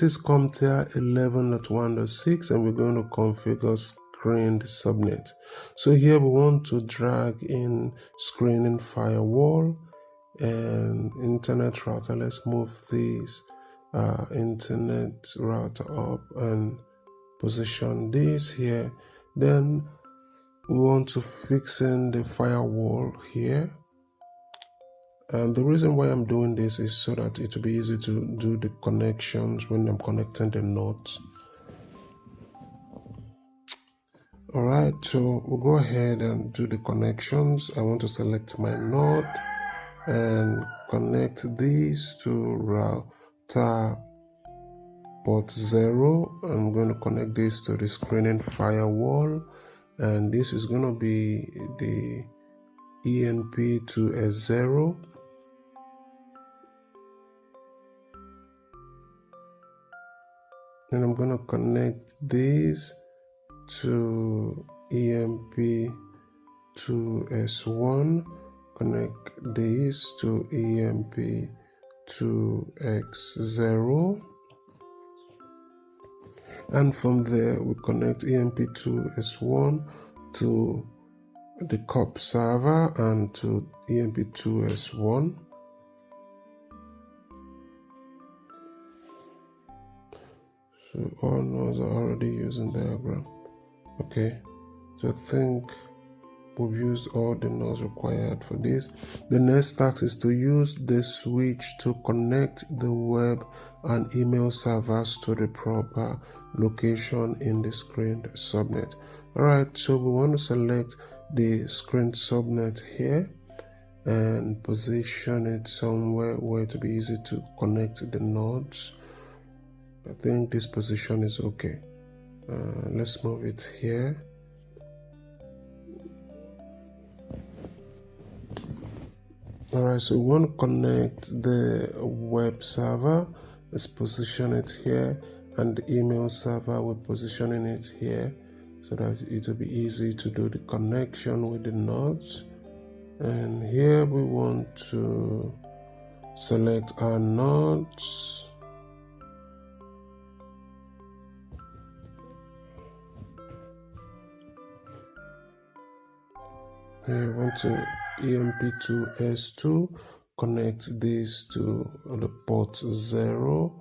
this is CompTIA 11.1.6 and we're going to configure screened subnet. So here we want to drag in screening firewall and internet router. Let's move this internet router up and position this here. Then we want to fix in the firewall here. And the reason why I'm doing this is so that it will be easy to do the connections when I'm connecting the nodes. Alright, so we'll go ahead and do the connections. I want to select my node and connect these to router port 0. I'm going to connect this to the screening firewall, and this is going to be the ENP2S0. And I'm going to connect this to EMP2S1, connect this to EMP2X0, and from there we connect EMP2S1 to the COP server and to EMP2S1. So all nodes are already using diagram. Okay, so I think we've used all the nodes required for this. The next task is to use the switch to connect the web and email servers to the proper location in the screened subnet. Alright, so we want to select the screened subnet here and position it somewhere where it will be easy to connect the nodes. I think this position is okay. Let's move it here. Alright, so we want to connect the web server. Let's position it here, and the email server, we're positioning it here so that it will be easy to do the connection with the nodes. And here we want to select our nodes. We want to EMP2S2, connect this to the port 0,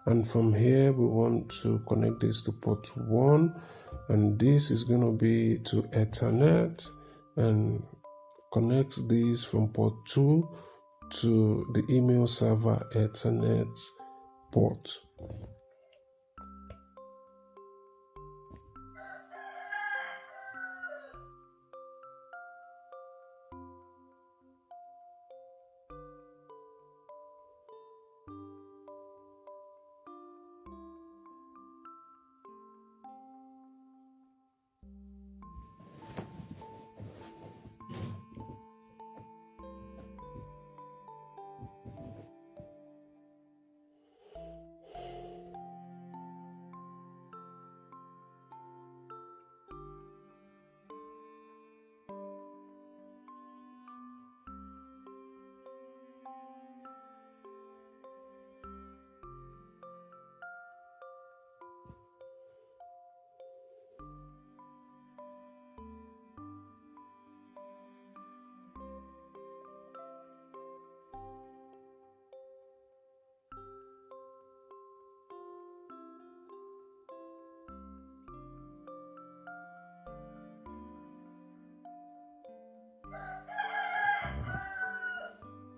and from here we want to connect this to port 1, and this is going to be to Ethernet, and connect this from port 2 to the email server Ethernet port.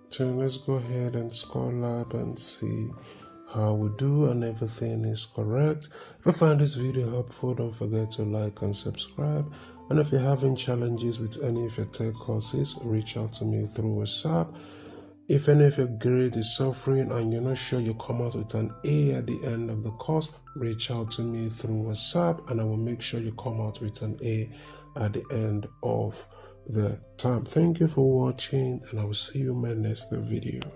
So let's go ahead and score lab and see how we do, and everything is correct. If you find this video helpful, don't forget to like and subscribe. And if you're having challenges with any of your tech courses, reach out to me through WhatsApp. If any of your grade is suffering and you're not sure you come out with an A at the end of the course, reach out to me through WhatsApp and I will make sure you come out with an A at the end of the time. Thank you for watching, and I will see you in my next video.